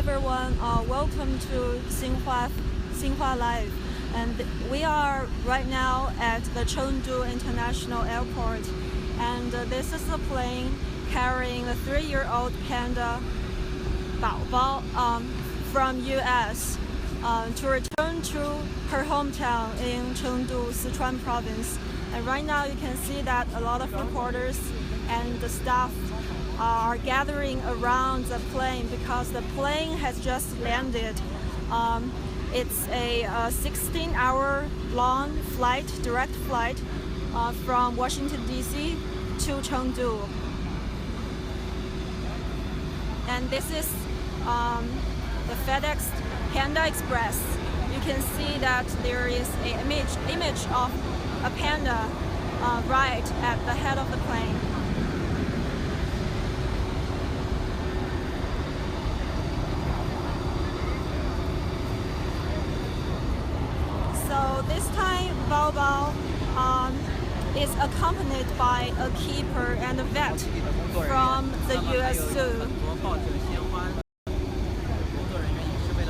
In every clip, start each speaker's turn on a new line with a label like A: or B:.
A: everyone, welcome to Xinhua Live. And we are right now at the Chengdu International Airport. And this is a plane carrying the 3-year-old Panda Bao Bao from US to return to her hometown in Chengdu, Sichuan province. And right now you can see that a lot of reporters and the staff are gathering around the plane because the plane has just landed. It's a 16-hour long flight, direct flight from Washington DC to Chengdu. And this is the FedEx Panda Express. You can see that there is an image of a panda right at the head of the plane. So this time Bao Bao is accompanied by a keeper and a vet from the US Zoo.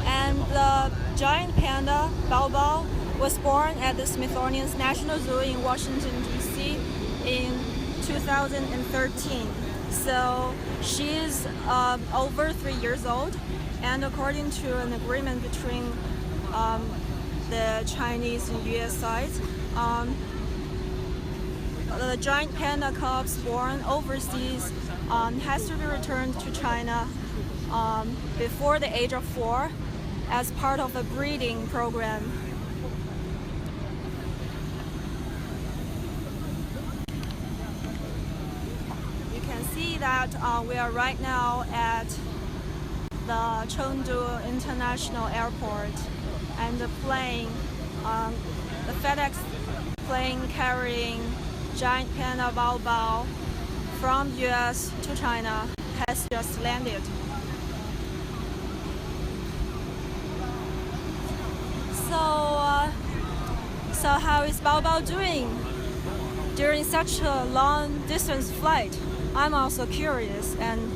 A: And the giant panda Bao Bao was born at the Smithsonian National Zoo in Washington DC in 2013. So she is over 3 years old, and according to an agreement between the Chinese and US sides, the giant panda cubs born overseas has to be returned to China before the age of 4 as part of a breeding program. You can see that we are right now at the Chengdu International Airport, and the plane, the FedEx plane carrying giant panda Bao Bao from US to China has just landed. So how is Bao Bao doing during such a long distance flight? I'm also curious, and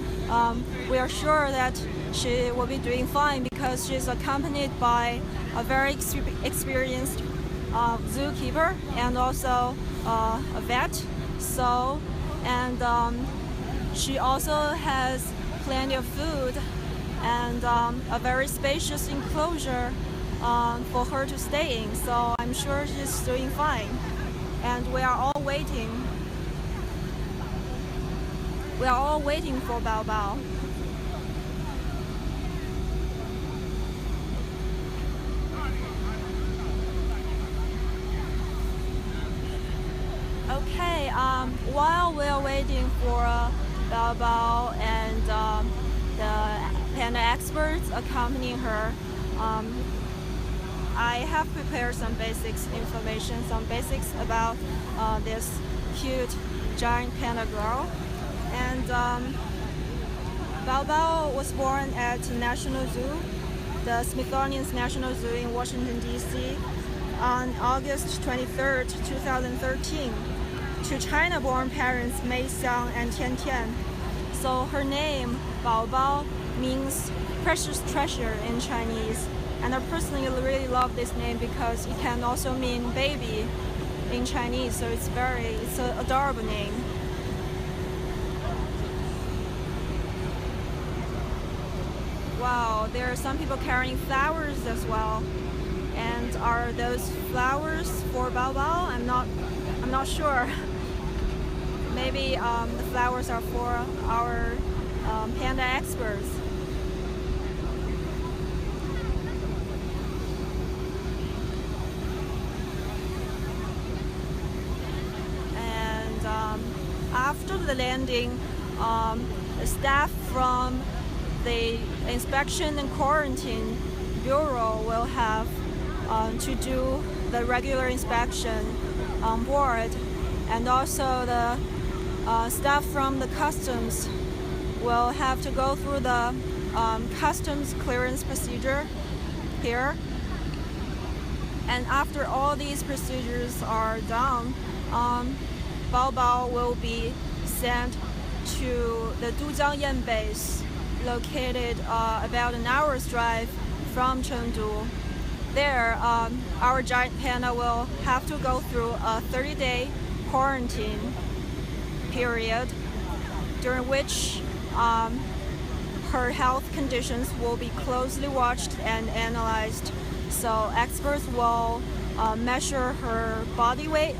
A: we are sure that she will be doing fine because she's accompanied by a very experienced zookeeper and also a vet. So, and she also has plenty of food and a very spacious enclosure for her to stay in. So I'm sure she's doing fine, and we are all waiting. We are all waiting for Bao Bao. Okay, while we are waiting for Bao Bao and the panda experts accompanying her, I have prepared some basics information, some basics about this cute giant panda girl. And Bao Bao was born at National Zoo, the Smithsonian National Zoo in Washington DC on August 23rd, 2013 to China-born parents Mei Xiang and Tian Tian. So her name, Bao Bao, means precious treasure in Chinese. And I personally really love this name because it can also mean baby in Chinese, so it's an adorable name. Wow, there are some people carrying flowers as well. And are those flowers for Bao Bao? I'm not sure. Maybe the flowers are for our panda experts. And after the landing, the staff from the Inspection and Quarantine Bureau will have to do the regular inspection on board, and also the staff from the customs will have to go through the customs clearance procedure here. And after all these procedures are done, Bao Bao will be sent to the Dujiangyan base located about an hour's drive from Chengdu. There, our giant panda will have to go through a 30-day quarantine period, during which her health conditions will be closely watched and analyzed. So experts will measure her body weight,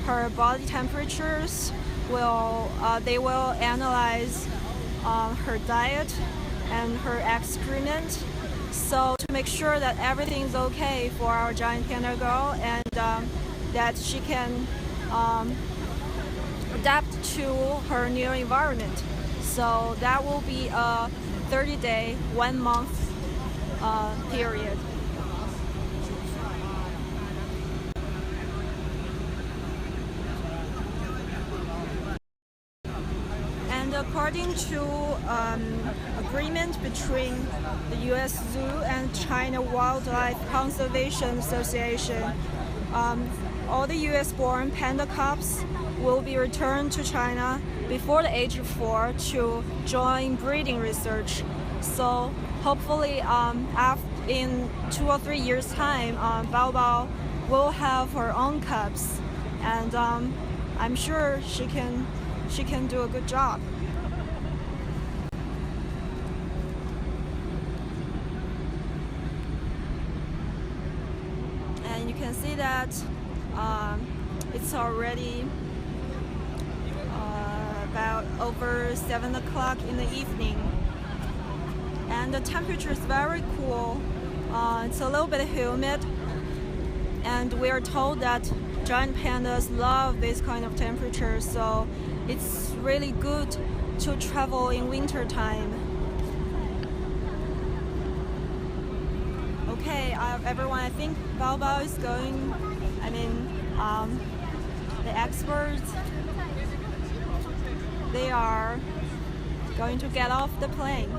A: her body temperatures. They will analyze her diet and her excrement, so to make sure that everything's okay for our giant panda girl, and that she can adapt to her new environment. So that will be a 30-day, 1 month period. And according to agreement between the U.S. Zoo and China Wildlife Conservation Association, all the U.S.-born panda cubs will be returned to China before the age of 4 to join breeding research. So hopefully, in 2 or 3 years' time, Bao Bao will have her own cubs, and I'm sure she can do a good job. And you can see that it's already about over 7 o'clock in the evening, and the temperature is very cool. It's a little bit humid, and we are told that giant pandas love this kind of temperature, so it's really good to travel in winter time. Okay, everyone, I think Bao Bao is going, the experts, they are going to get off the plane.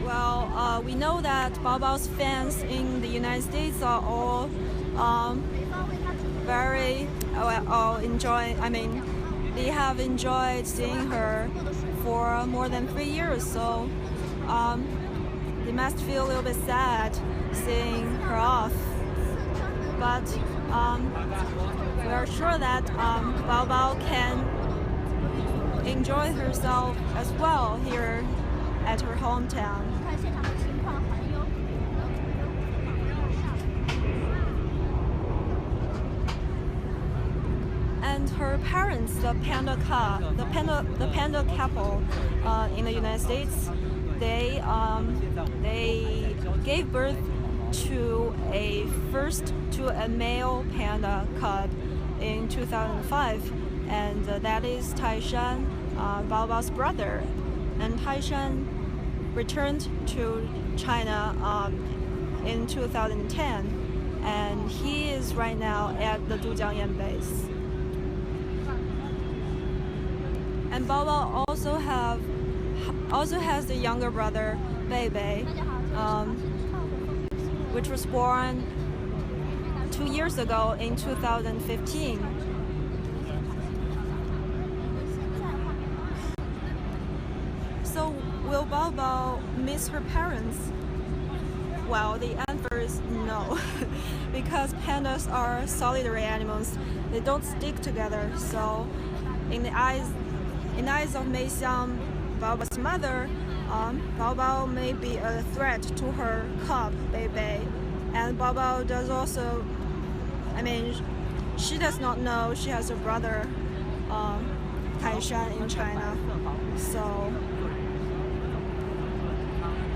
A: Well, we know that Bao Bao's fans in the United States are all very they have enjoyed seeing her for more than 3 years, so they must feel a little bit sad seeing her off. But we are sure that Bao Bao can enjoy herself as well here at her hometown. And her parents, the panda couple in the United States, they gave birth to a male panda cub in 2005, and that is Taishan, Bao Bao's brother. And Taishan returned to China in 2010, and he is right now at the Dujiangyan base. And Bao Bao also has a younger brother, Bei, which was born 2 years ago in 2015. So will Bao Bao miss her parents? Well, the answer is no, because pandas are solitary animals. They don't stick together. So in the eyes of Mei Xiang, Bao Bao's mother, Bao Bao may be a threat to her cub, Bei. And Bao Bao does also, she does not know she has a brother, Taishan, in China. So,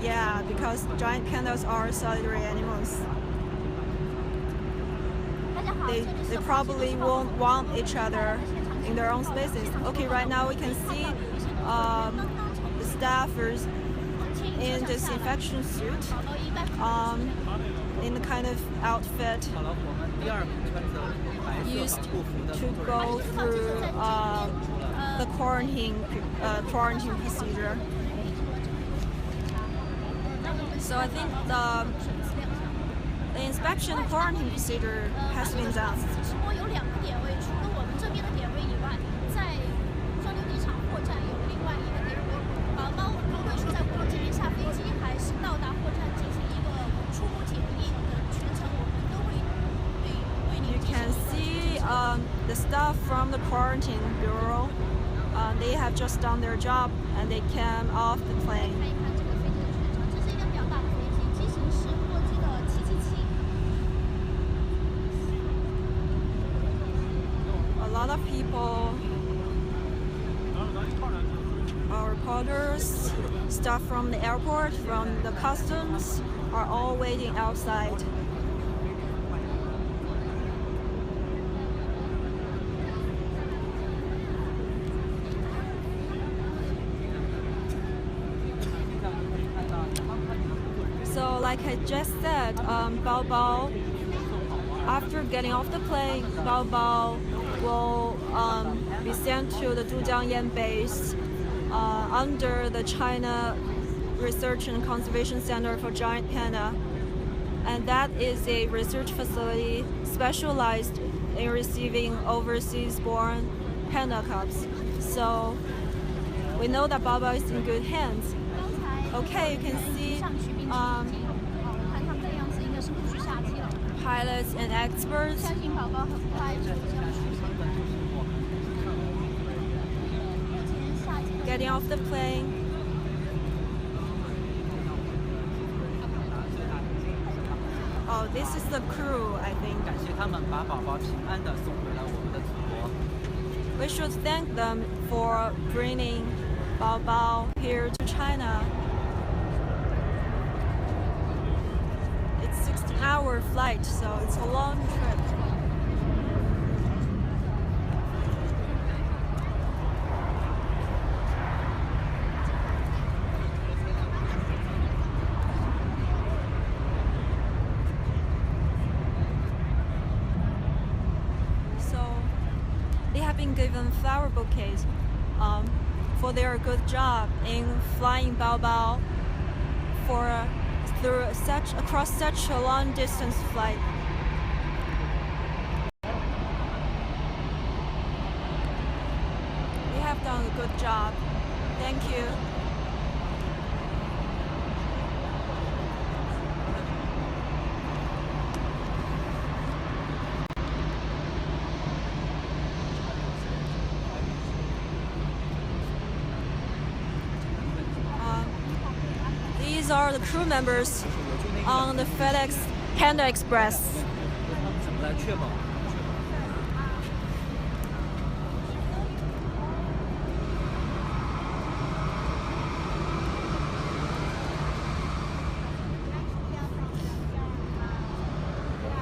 A: yeah, because giant pandas are solitary animals. They probably won't want each other in their own spaces. Okay, right now we can see the staffers in disinfection suit, in the kind of outfit used to go through the quarantine procedure. So I think The inspection quarantine procedure has been done.
B: 直播有2个点位，除了我们这边的点位以外，在双流机场货站有另外一个点位。不论是在我们这边下飞机，还是到达货站进行一个初步检疫的全程，我们都会为您
A: You
B: 进行
A: can see the staff from the quarantine bureau. They have just done their job and they came off the
B: 看
A: plane.
B: 一看这个飞机的全程。这是一个比较大的飞机，机型是货机的777。
A: A lot of people, reporters, staff from the airport, from the customs, are all waiting outside. So, like I just said, Bao Bao, after getting off the plane, Bao Bao will be sent to the Dujiangyan base under the China Research and Conservation Center for Giant Panda. And that is a research facility specialized in receiving overseas-born panda cubs. So we know that Bao Bao is in good hands. Okay, you can see
B: 上去并看他们的样子，应该是陆续下机了。
A: pilots and experts
B: 相信宝宝很快就将出现。目前下机的
A: getting off the plane. Oh, this is the crew, I think.
C: 感谢他们把宝宝平安地送回了我们的祖国。
A: We should thank them for bringing Bao Bao here to China. It's 16-hour flight, so it's a long trip. So they have been given flower bouquets for their good job in flying Bao Bao across such a long distance flight. They have done a good job. Thank you. These are the crew members on the FedEx Panda Express.
C: 怎么来确保？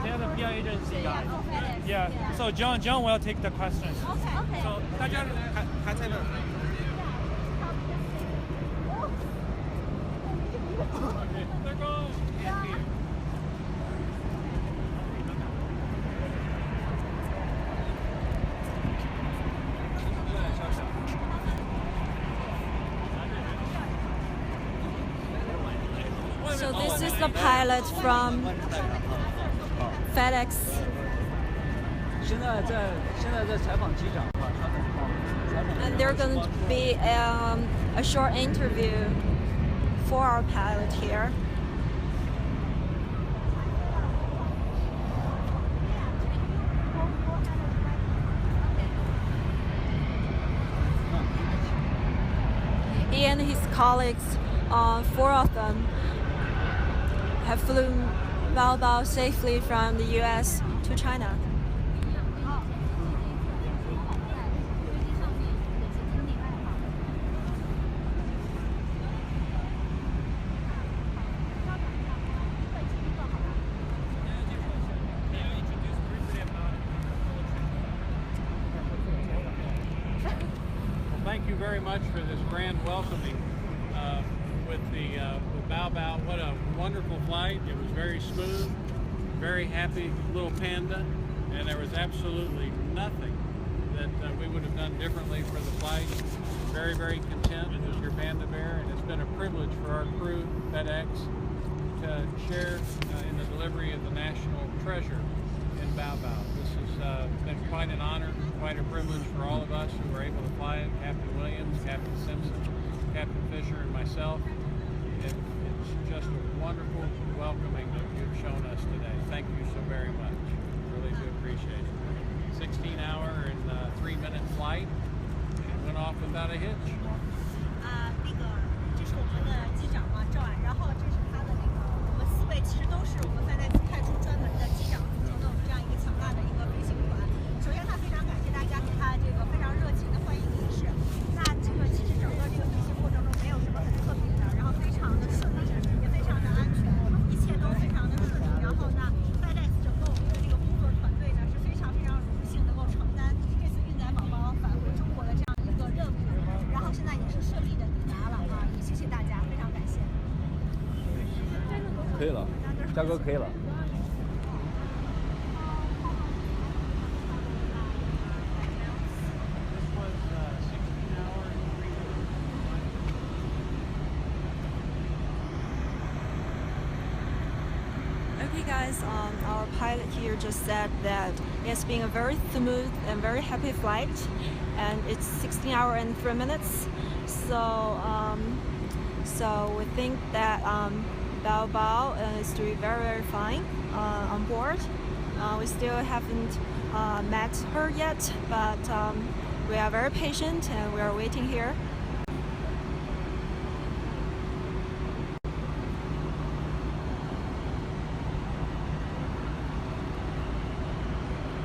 D: They're the PR agency guys.
B: FedEx.
D: Yeah. So John will take the questions.
B: Okay.
D: So 大家还在问。They're gone.
A: So this is the pilot from FedEx.
C: 现在在采访机长的话，他们采访。
A: And there's going to be a short interview for our pilot here. He and his colleagues, 4 of them, have flown Bao Bao safely from the US to China.
E: Thank you very much for this grand welcoming with Bao Bao. What a wonderful flight. It was very smooth, very happy little panda, and there was absolutely nothing that we would have done differently for the flight. Very, very content with your panda bear, and it's been a privilege for our crew, FedEx, to share in the delivery of the national treasure in Bao Bao. This has been quite an honor, quite a privilege for all of us who were able to fly it, Captain Williams, Captain Simpson, Captain Fisher, and myself. It's just a wonderful welcoming that you've shown us today. Thank you so very much. Really do appreciate it. 16-hour and 3-minute flight. Went off without a hitch.
B: 这是我们的机长嘛，John，然后这是他的我们4位其实都是我们FedEx派出专门的机长组成的我们这样一个强大的一个飞行团。首先，他非常感谢大家给他这个非常热情的欢迎仪式。那这个其实整个这个飞行过程中没有什么很特别的，然后非常的顺利，也非常的安全，一切都非常的顺利。然后呢，FedEx 整个我们的这个工作团队呢是非常非常荣幸能够承担这次运载宝宝返回中国的这样一个任务，然后现在也是顺利的抵达了啊！也谢谢大家，非常感谢。
C: 可以了，嘉哥可以了。
A: Okay, guys, our pilot here just said that it's been a very smooth and very happy flight, and it's 16 hours and 3 minutes. So we think that Bao Bao is doing very, very fine on board. We still haven't met her yet, but we are very patient and we are waiting here.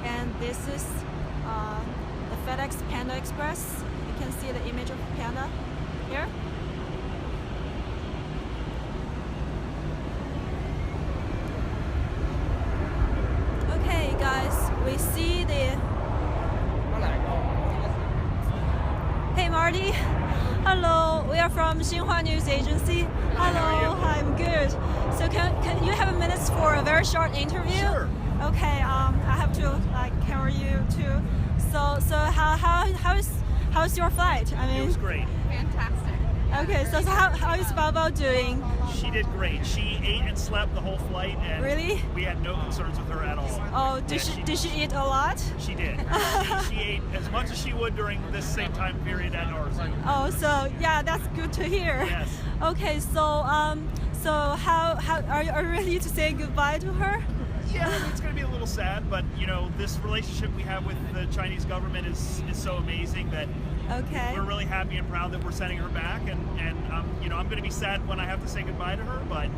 A: And this is the FedEx Panda Express. You can see the image of Panda here. Okay, guys, we see the. Hey, Marty. Hello, we are from Xinhua News Agency. Hello, hi, I'm good. So can you have a minute for a very short interview?
F: Sure.
A: Okay, I have to carry you too. So how's your flight? I mean,
F: It was great.
B: Fantastic.
A: okay. So how is Bao Bao doing?
F: She did great. She ate and slept the whole flight, and
A: Really?
F: we had no concerns with her at all.
A: Oh, did
F: Yeah,
A: she eat a lot?
F: She did. She ate as much as she would during this same time period at ours.
A: Oh, so yeah, that's good to hear.
F: Yes.
A: Okay, so how are you ready to say goodbye to her?
F: Yeah, I mean, it's going to be a little sad, but you know, this relationship we have with the Chinese government is so amazing that
A: Okay.
F: we're really happy and proud that we're sending her back, and you know, I'm going to be sad when I have to say goodbye to her, but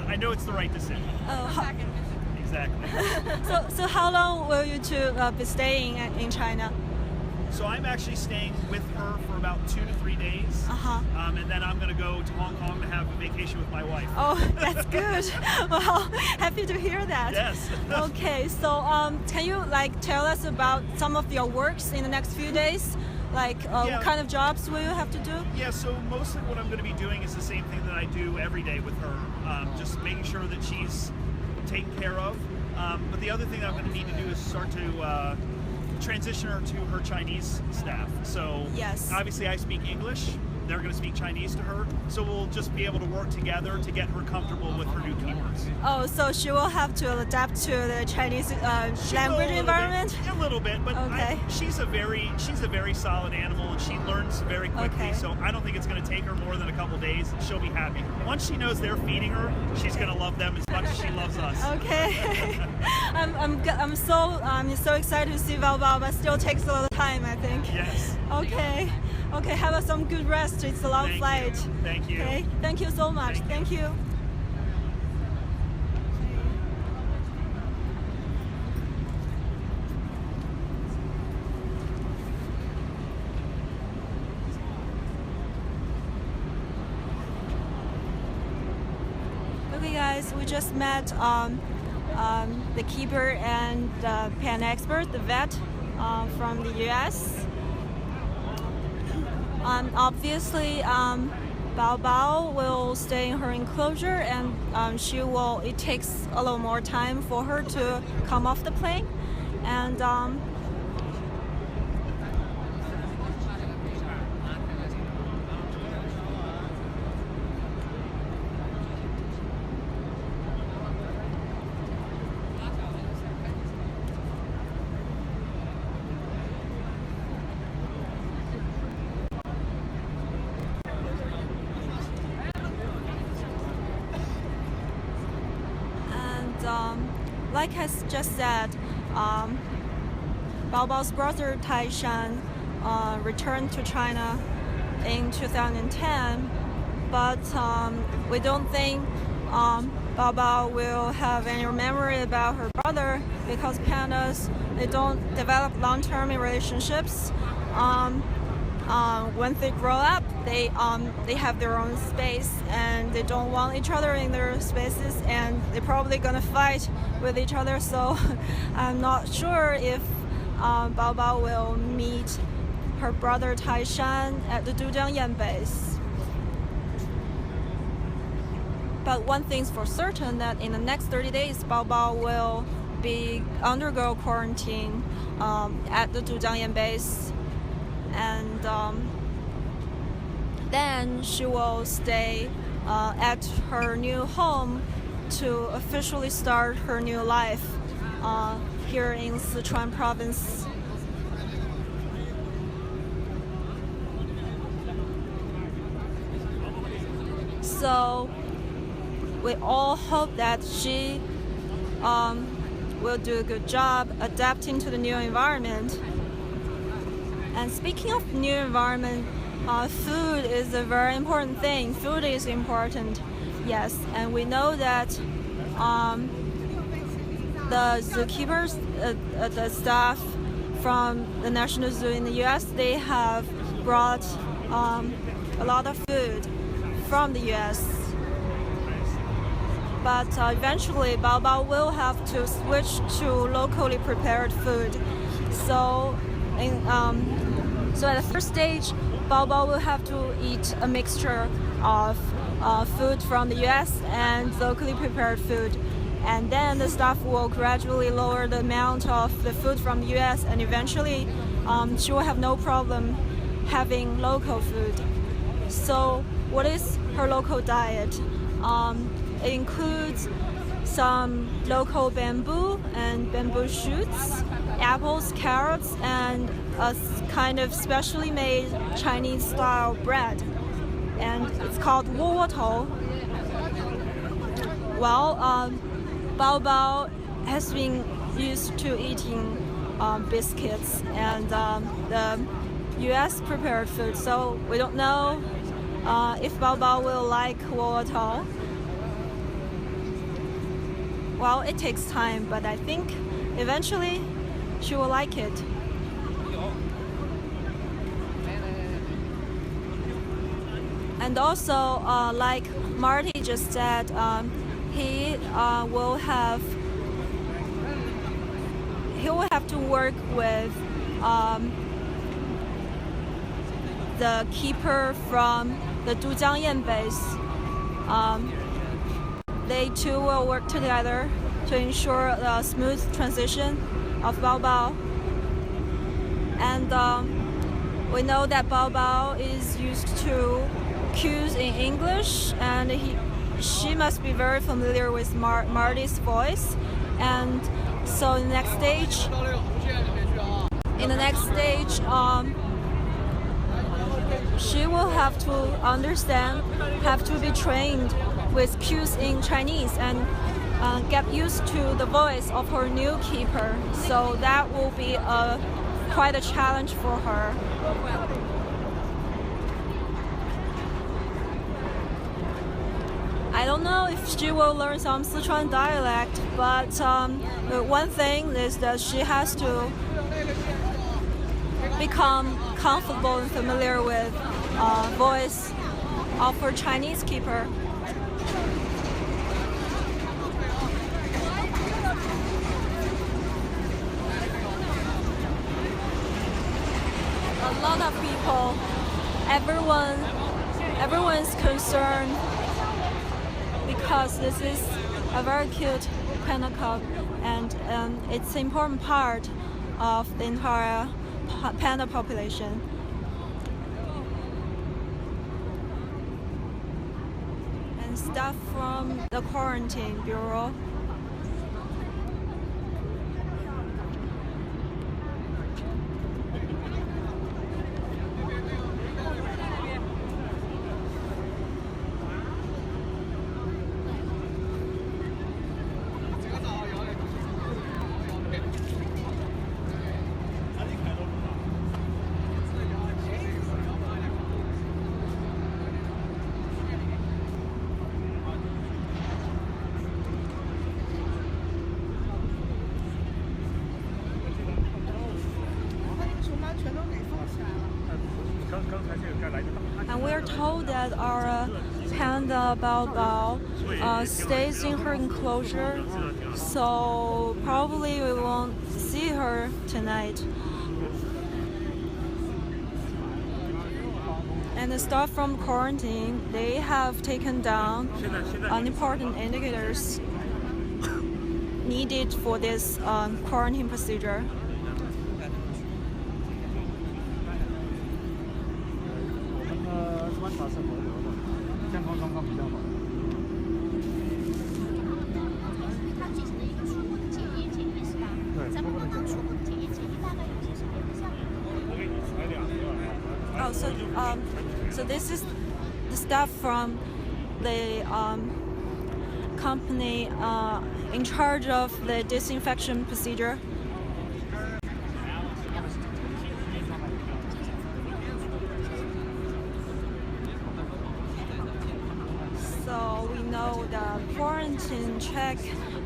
F: I know it's the right decision.
A: Oh,
F: Exactly.
A: so how long will you two be staying in China?
F: So I'm actually staying with her for about 2 to 3 days, and then I'm going to go to Hong Kong to have a vacation with my wife.
A: Oh, that's good. Well, happy to hear that.
F: Yes.
A: Okay, so can you tell us about some of your works in the next few days? What kind of jobs will you have to do?
F: Yeah, so mostly what I'm going to be doing is the same thing that I do every day with her, just making sure that she's taken care of. But the other thing that I'm going to need to do is start to transition her to her Chinese staff. So
A: Yes.
F: obviously I speak English. They're going to speak Chinese to her. So we'll just be able to work together to get her comfortable with her new keywords.
A: Oh, so she will have to adapt to the Chinese
F: She will
A: language
F: a little
A: environment?
F: bit, a little bit, but
A: Okay.
F: she's a very solid animal, and she learns very quickly.
A: Okay.
F: So I don't think it's going to take her more than a couple days. She'll be happy. Once she knows they're feeding her, she's going to love them as much as she loves us.
A: Okay. I'm so excited to see Bao Bao, but still takes a lot of time, I think.
F: Yes.
A: Okay. Okay, have some good rest. It's a long
F: Thank
A: flight.
F: you. Thank you.
A: Okay. Thank you so much.
F: Thank you.
A: Thank you. Okay, guys, we just met the keeper and the pen expert, the vet from the U.S. Obviously, Bao Bao will stay in her enclosure, and it takes a little more time for her to come off the plane, and like I just said, Bao Bao's brother Taishan returned to China in 2010, but we don't think Bao Bao will have any memory about her brother because pandas, they don't develop long-term relationships. When they grow up, they have their own space and they don't want each other in their spaces, and they're probably gonna fight with each other. So I'm not sure if Bao Bao will meet her brother Taishan at the Dujiangyan base. But one thing's for certain, that in the next 30 days, Bao Bao will undergo quarantine at the Dujiangyan base, and then she will stay at her new home to officially start her new life here in Sichuan province. So we all hope that she will do a good job adapting to the new environment. And speaking of new environment, food is a very important thing. Food is important, yes. And we know that the zookeepers, the staff from the National Zoo in the US, they have brought a lot of food from the US. But eventually Bao Bao will have to switch to locally prepared food. So at the first stage, Bao Bao will have to eat a mixture of food from the US and locally prepared food. And then the staff will gradually lower the amount of the food from the US, and eventually she will have no problem having local food. So what is her local diet? It includes some local bamboo and bamboo shoots, apples, carrots, and a kind of specially made Chinese style bread. And it's called wo-wo-tou. Well, Bao Bao has been used to eating biscuits and the US prepared food, so we don't know if Bao Bao will like wo-wo-tou. Well, it takes time, but I think eventually she will like it. And also, like Marty just said, he will have to work with the keeper from the Dujiangyan base. They two will work together to ensure a smooth transition of Bao Bao. And we know that Bao Bao is used to cues in English, and she must be very familiar with Marty's voice. And so in the next stage, she will have to be trained with cues in Chinese and get used to the voice of her new keeper. So that will be quite a challenge for her. I don't know if she will learn some Sichuan dialect, but one thing is that she has to become comfortable and familiar with voice of her Chinese keeper. A lot of people, everyone's concerned because this is a very cute panda cub, and it's an important part of the entire panda population. And staff from the quarantine bureau. that our Panda Bao Bao stays in her enclosure, so probably we won't see her tonight. And the staff from quarantine, they have taken down unimportant indicators needed for this quarantine procedure. So this is the staff from the company in charge of the disinfection procedure. So we know the quarantine check,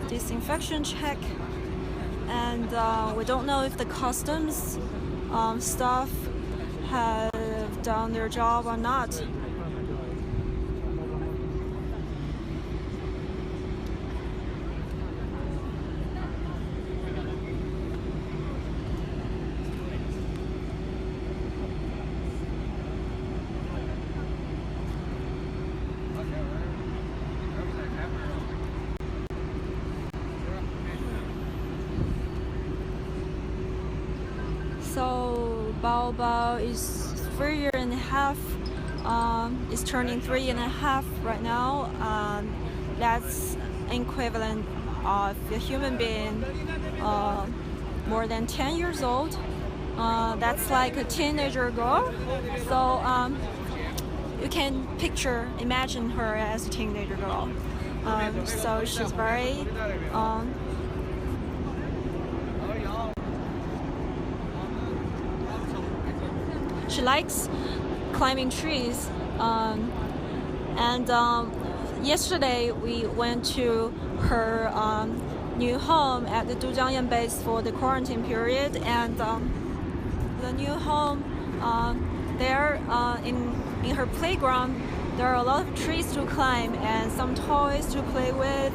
A: disinfection check, and we don't know if the customs staff have done their job or not. So Bao Bao is 3.5 is turning 3.5 right now. That's equivalent of a human being more than 10 years old. That's like a teenager girl. So you can imagine her as a teenager girl. So she's very she likes climbing trees, and yesterday we went to her new home at the Dujiangyan base for the quarantine period, and the new home there in her playground there are a lot of trees to climb and some toys to play with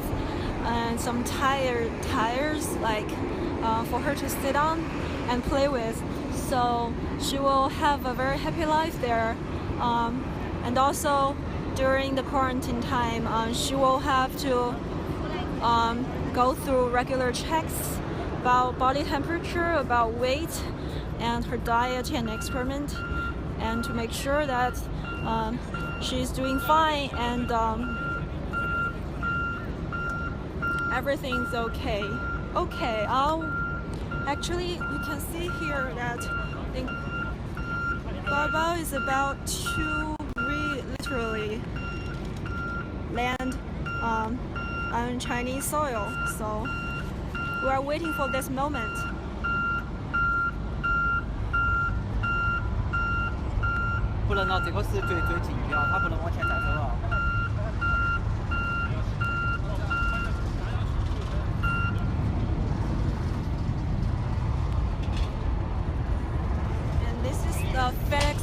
A: and some tires like for her to sit on and play with. So she will have a very happy life there, and also during the quarantine time she will have to go through regular checks about body temperature, about weight, and her diet and excrement, and to make sure that she's doing fine and everything's okay. Actually, you can see here that Bao Bao is about to literally land on Chinese soil. So we are waiting for this moment. The FedEx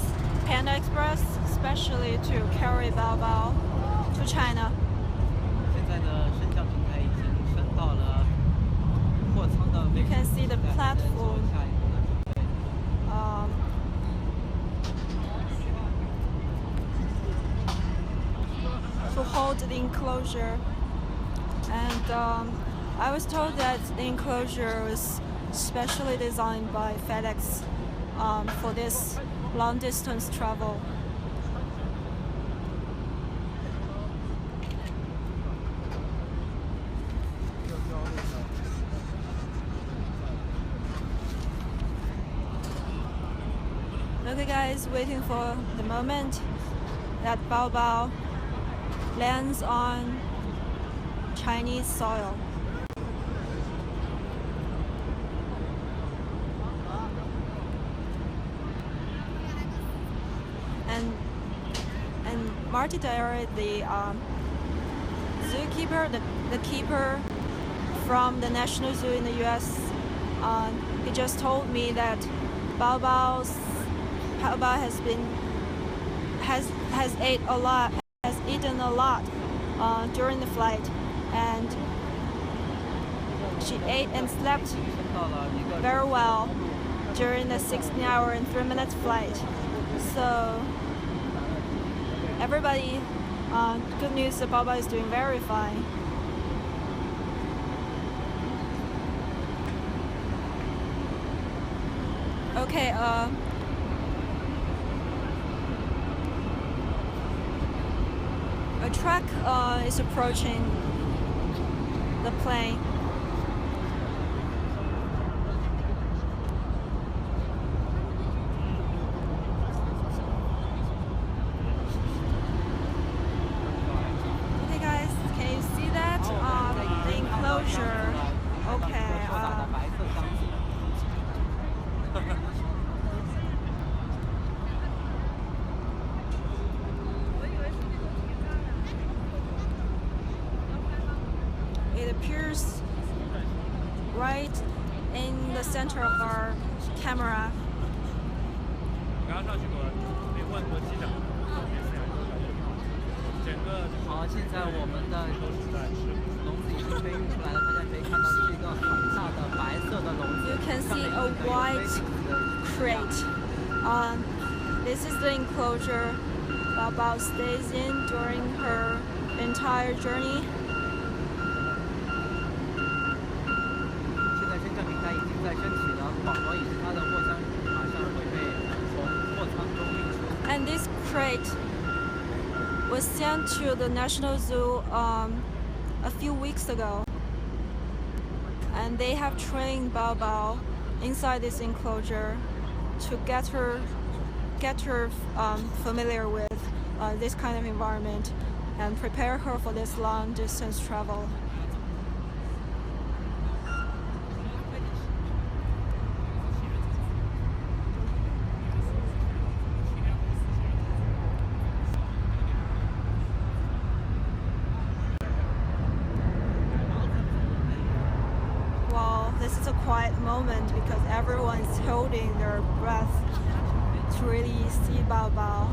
A: Panda Express, especially to carry Bao Bao to China. You can see the platform to hold the enclosure, and I was told that the enclosure was specially designed by FedEx for this long distance travel. Okay guys, waiting for the moment that Bao Bao lands on Chinese soil. And Marty Dyer, the zookeeper, the keeper from the National Zoo in the US, he just told me that Bao Bao has has eaten a lot during the flight, and she ate and slept very well during the 16 hour and 3 minutes flight. So everybody, good news that Bao Bao is doing very fine. Okay, a truck is approaching the plane. Okay guys, can you see that? The enclosure. Okay. It appears right in the center of our camera.
D: 刚刚上去过，没问过机长。整个
C: 现在我们的笼子已经被运出来了，大家可以看到是一个很大的白色的笼子。
A: You can see a white crate. This is the enclosure Bao Bao stays in during her entire journey.
C: 现在升降平台已经在升起了，宝宝以及他的货箱马上会被从货舱中运出。
A: And this crate was sent to the National Zoo a few weeks ago. And they have trained Bao Bao inside this enclosure to get her familiar with this kind of environment and prepare her for this long distance travel. Well, this is a quiet moment because everyone's holding their breath to really see Bao Bao.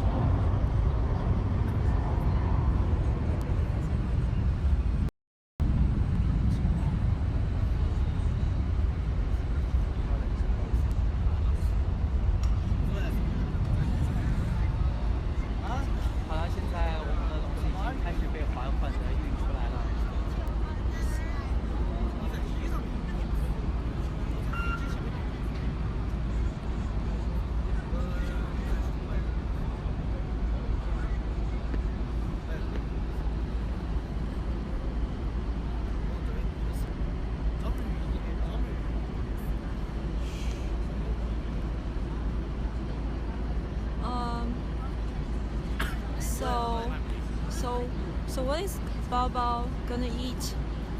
A: So what is Bao Bao gonna eat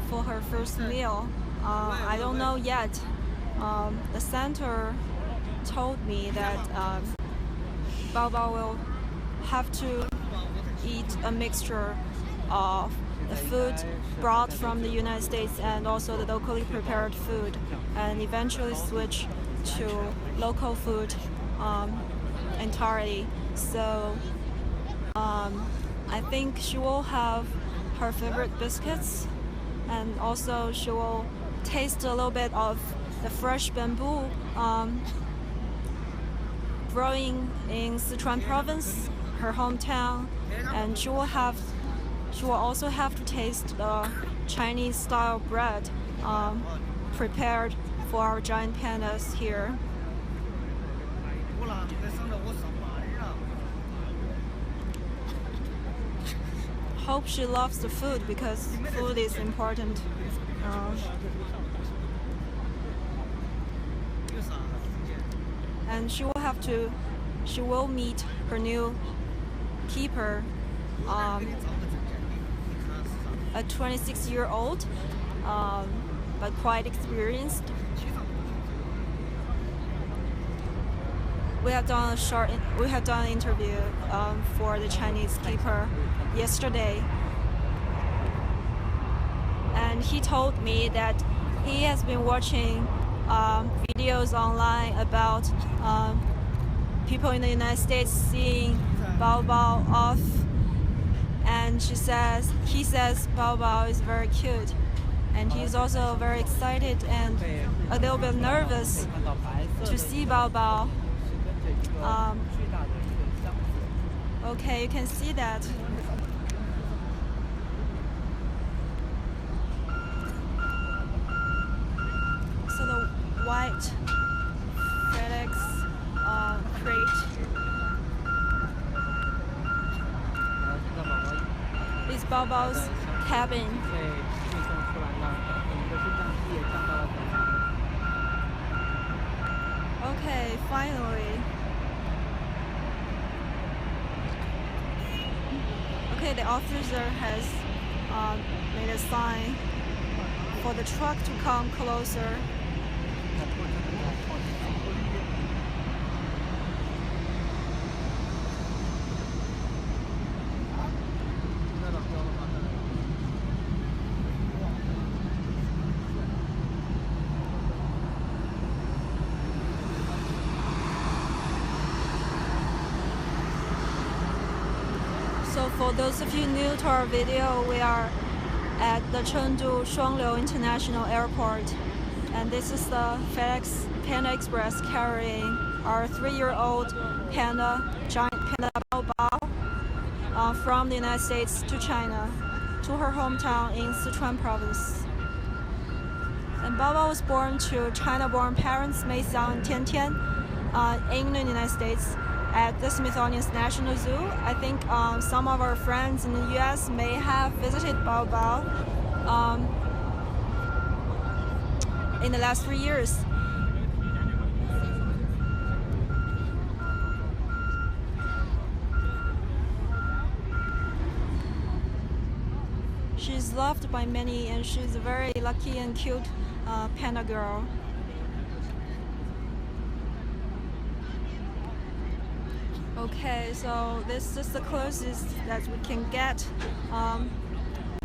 A: for her first meal? I don't know yet. The center told me that Bao Bao will have to eat a mixture of the food brought from the United States and also the locally prepared food, and eventually switch to local food entirely. So I think she will have her favorite biscuits, and also she will taste a little bit of the fresh bamboo growing in Sichuan province, her hometown, and she will also have to taste the Chinese style bread prepared for our giant pandas here. Hope she loves the food because food is important. And she will meet her new keeper, a 26-year-old, but quite experienced. We have done an interview for the Chinese keeper yesterday, and he told me that he has been watching videos online about people in the United States seeing Bao Bao off, and he says Bao Bao is very cute, and he's also very excited and a little bit nervous
C: 看到白色
A: to
C: 的
A: see Bao Bao.
C: 是跟着一个巨大的一个箱子。
A: Okay, you can see that. So the white FedEx crate
C: 然后现在宝宝
A: is Bao Bao's cabin.
C: 被运送出来了，我们的升降机也降到了等舱。
A: Okay, finally. Okay, the officer has made a sign for the truck to come closer. So for those of you new to our video, we are at the Chengdu Shuangliu International Airport, and this is the FedEx Panda Express carrying our 3-year-old panda, giant Panda Bao Bao, from the United States to China, to her hometown in Sichuan province. And Bao Bao was born to China-born parents Mei Xiang and Tian Tian in the United States at the Smithsonian National Zoo. I think some of our friends in the US may have visited Bao Bao in the last 3 years. She's loved by many, and she's a very lucky and cute panda girl. Okay, so this is the closest that we can get.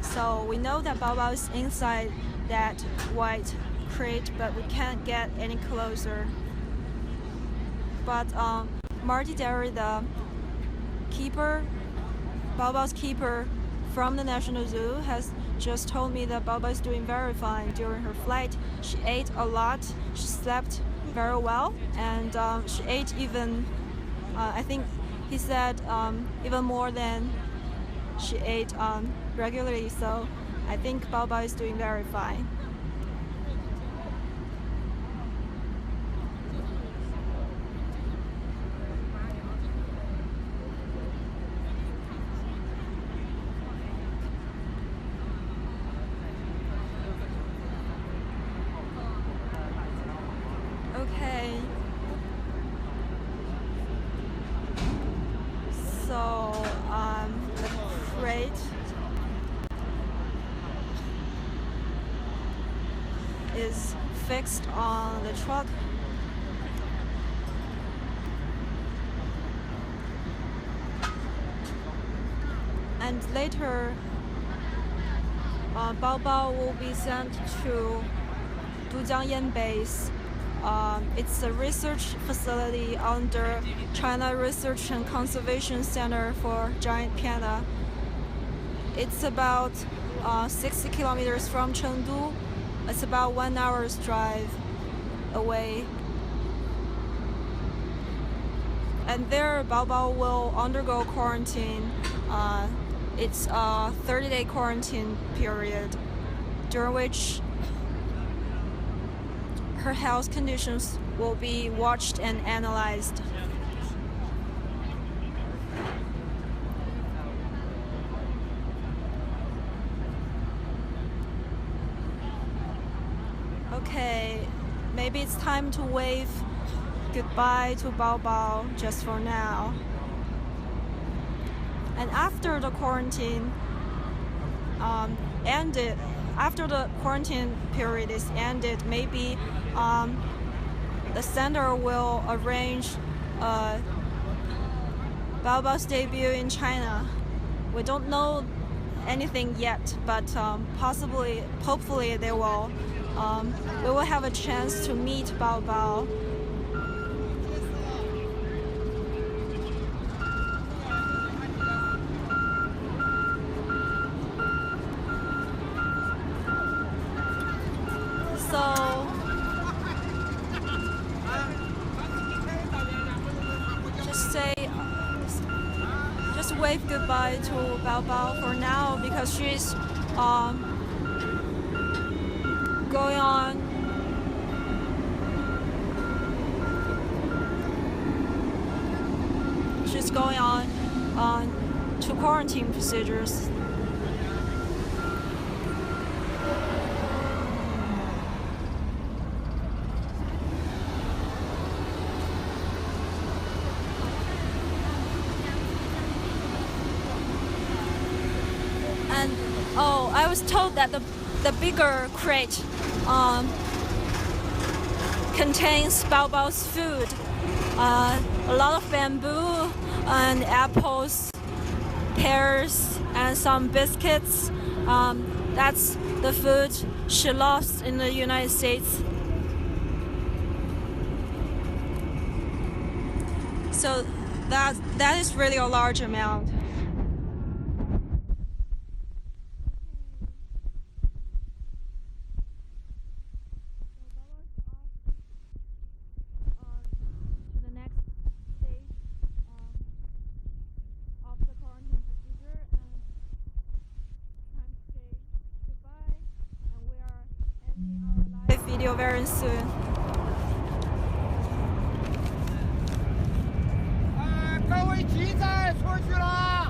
A: So we know that Bao Bao is inside that white crate, but we can't get any closer. But Marty Derry, the keeper, Bao Bao's keeper from the National Zoo, has just told me that Bao Bao is doing very fine during her flight. She ate a lot, she slept very well, and she ate even I think he said even more than she ate regularly, so I think Bao Bao is doing very fine. Okay. So the crate is fixed on the truck. And later, Bao Bao will be sent to Dujiangyan base. It's a research facility under China Research and Conservation Center for Giant Panda. It's about 60 kilometers from Chengdu. It's about 1 hour's drive away. And there, Bao Bao will undergo quarantine. It's a 30-day quarantine period, during which her health conditions will be watched and analyzed. Okay, maybe it's time to wave goodbye to Bao Bao just for now. And after the quarantine ended, after the quarantine period is ended, maybe the center will arrange Bao Bao's debut in China. We don't know anything yet, but possibly, hopefully, we will have a chance to meet Bao Bao. wave goodbye to Bao Bao for now because she's going on. She's going on to quarantine procedures. And oh, I was told that the bigger crate contains Bao Bao's food. A lot of bamboo and apples, pears, and some biscuits. That's the food she lost in the United States. So that is really a large amount. Video very soon.
G: 各位鸡仔出去了。